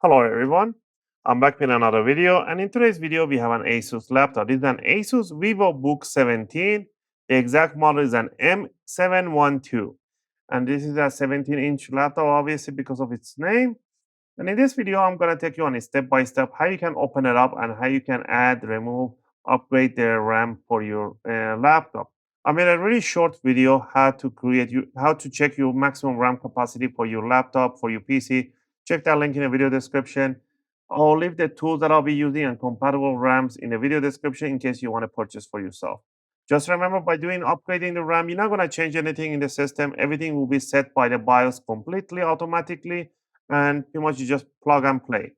Hello everyone, I'm back with another video, and in today's video we have an ASUS laptop. This is an ASUS VivoBook 17. The exact model is an M712, and this is a 17-inch laptop obviously because of its name. And in this video I'm going to take you on a step-by-step how you can open it up and how you can add, remove, upgrade the RAM for your laptop. I made a really short video how to check your maximum RAM capacity for your laptop, for your PC. Check that link in the video description. I'll leave the tools that I'll be using and compatible RAMs in the video description in case you want to purchase for yourself. Just remember, by doing upgrading the RAM, you're not going to change anything in the system. Everything will be set by the BIOS completely automatically, and pretty much you just plug and play.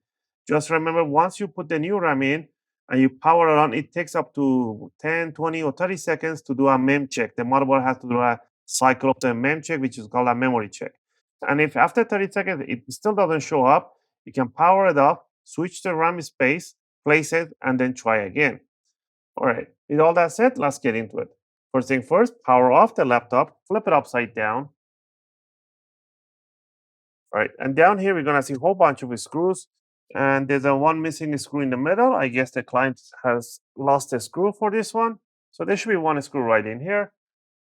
Just remember, once you put the new RAM in and you power it on, it takes up to 10, 20, or 30 seconds to do a mem check. The motherboard has to do a cycle of the mem check, which is called a memory check. And if after 30 seconds it still doesn't show up, you can power it up, switch the RAM space, place it, and then try again. All right, with all that said, let's get into it. First thing first, power off the laptop, flip it upside down. All right, and down here we're gonna see a whole bunch of screws, and there's one missing screw in the middle. I guess the client has lost a screw for this one. So there should be one screw right in here.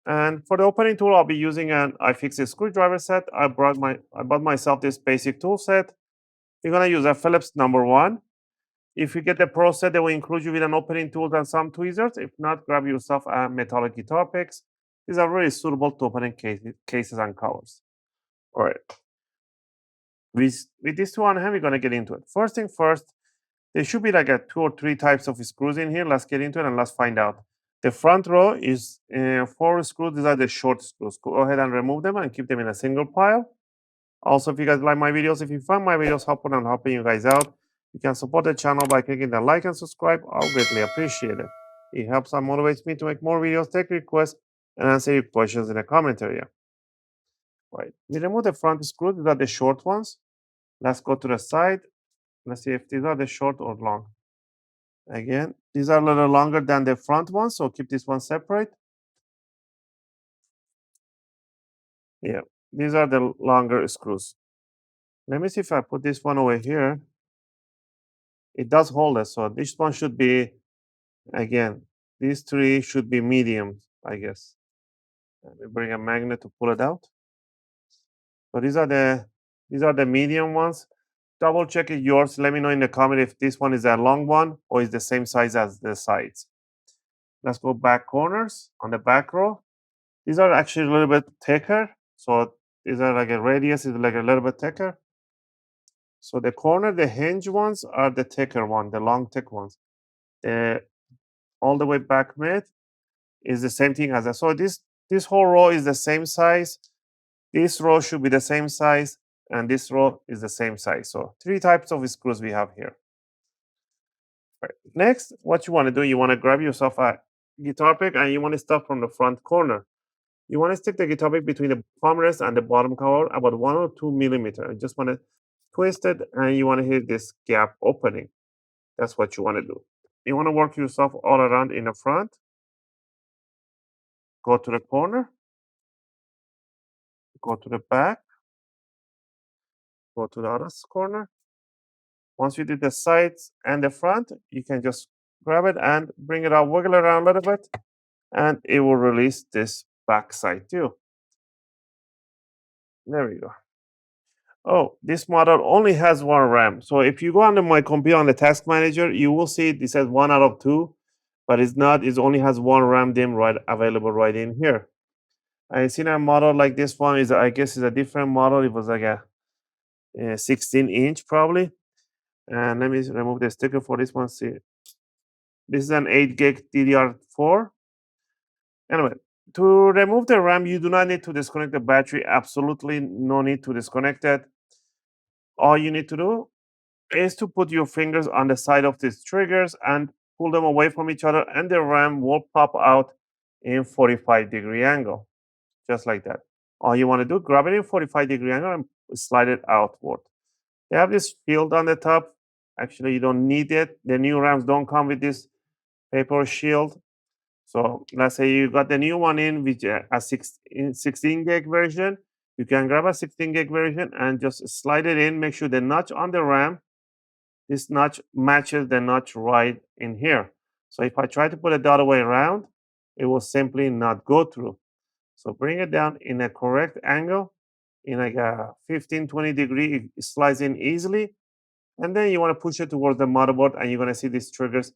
And for the opening tool, I'll be using an iFixit screwdriver set. I bought myself this basic tool set. You're gonna use a Phillips #1. If you get the Pro set, they will include you with an opening tool and some tweezers. If not, grab yourself a metallic guitar picks. These are really suitable to opening cases and covers. All right. With these two on hand, we're gonna get into it. First thing first, there should be like 2 or 3 types of screws in here. Let's get into it and let's find out. The front row is 4 screws. These are the short screws. Go ahead and remove them and keep them in a single pile. Also, if you guys like my videos, if you find my videos helpful and helping you guys out, you can support the channel by clicking the like and subscribe. I'll greatly appreciate it. It helps and motivates me to make more videos, take requests, and answer your questions in the comment area. Right. We remove the front screws. These are the short ones. Let's go to the side. Let's see if these are the short or long. Again, these are a little longer than the front ones, so keep this one separate. Yeah, these are the longer screws. Let me see if I put this one over here. It does hold it, so this one should be, again, these 3 should be medium, I guess. Let me bring a magnet to pull it out. So these are the medium ones. Double check it yours. Let me know in the comment if this one is a long one or is the same size as the sides. Let's go back corners on the back row. These are actually a little bit thicker. So these are like a radius is like a little bit thicker. So the corner, the hinge ones are the thicker one, the long thick ones. The all the way back mid is the same thing as that. So this whole row is the same size. This row should be the same size, and this row is the same size. So 3 types of screws we have here. Right. Next, what you want to do, you want to grab yourself a guitar pick and you want to start from the front corner. You want to stick the guitar pick between the palm rest and the bottom cover about 1 or 2 millimeters. You just want to twist it and you want to hit this gap opening. That's what you want to do. You want to work yourself all around in the front. Go to the corner. Go to the back. Go to the other corner. Once you did the sides and the front, you can just grab it and bring it out, wiggle it around a little bit, and it will release this back side too. There we go. Oh, this model only has 1 RAM. So if you go under my computer on the task manager, you will see it says 1 out of 2, but it's not. It only has 1 RAM DIMM available right in here. I seen a model like this one is, I guess, is a different model. It was like a 16-inch probably. And let me remove the sticker for this one. See, this is an 8 gig DDR4. Anyway, to remove the RAM, you do not need to disconnect the battery. Absolutely no need to disconnect it. All you need to do is to put your fingers on the side of these triggers and pull them away from each other, and the RAM will pop out in 45-degree angle, just like that. All you want to do, grab it in 45-degree angle and slide it outward. They have this shield on the top. Actually, you don't need it. The new RAMs don't come with this paper shield. So let's say you got the new one in with a 16 gig version. You can grab a 16 gig version and just slide it in. Make sure the notch on the RAM, this notch matches the notch right in here. So if I try to put it the other way around, it will simply not go through. So bring it down in a correct angle, in like a 15, 20 degree, it slides in easily. And then you want to push it towards the motherboard and you're going to see these triggers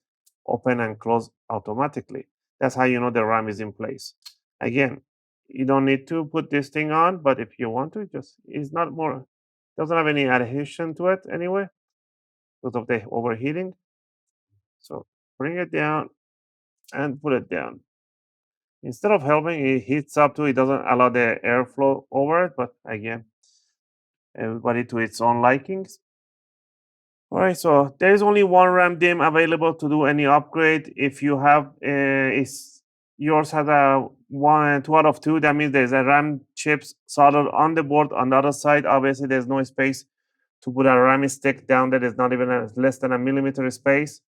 open and close automatically. That's how you know the RAM is in place. Again, you don't need to put this thing on, but if you want to, just it's not more, doesn't have any adhesion to it anyway because of the overheating. So bring it down and put it down. Instead of helping, it heats up too. It doesn't allow the airflow over it, but again, everybody to its own likings. All right, so there is only one RAM DIMM available to do any upgrade. If you have, is yours has a one, 2 out of 2. That means there's a RAM chips soldered on the board. On the other side, obviously, there's no space to put a RAM stick down there. There's not even less than a millimeter space.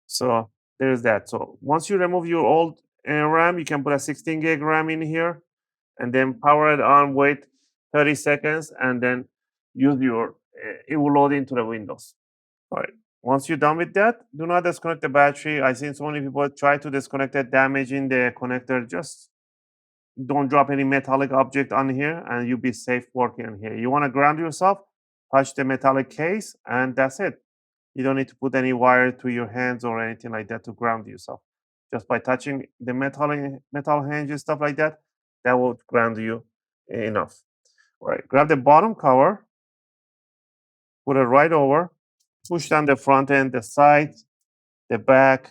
So there's that. So once you remove your old RAM, you can put a 16 gig RAM in here and then power it on, wait 30 seconds, and then use your, it will load into the Windows. All right. Once you're done with that, do not disconnect the battery. I've seen so many people try to disconnect it, damaging the connector. Just don't drop any metallic object on here and you'll be safe working on here. You want to ground yourself, touch the metallic case, and that's it. You don't need to put any wire to your hands or anything like that to ground yourself. Just by touching the metal hinge and stuff like that, that will ground you enough. All right, grab the bottom cover, put it right over, push down the front end, the side, the back,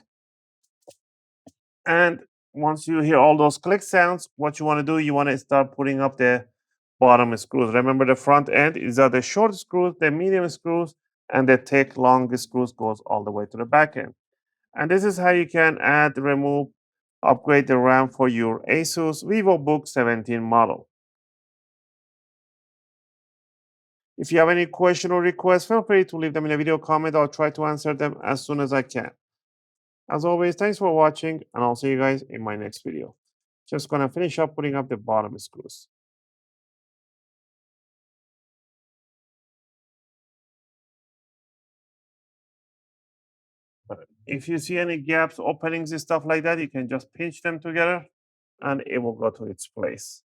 and once you hear all those click sounds, what you want to do, you want to start putting up the bottom screws. Remember, the front end is the short screws, the medium screws, and the thick long screws goes all the way to the back end. And this is how you can add, remove, upgrade the RAM for your ASUS VivoBook 17 model. If you have any question or request, feel free to leave them in a video comment. I'll try to answer them as soon as I can. As always, thanks for watching, and I'll see you guys in my next video. Just gonna finish up putting up the bottom screws. If you see any gaps, openings, and stuff like that, you can just pinch them together and it will go to its place.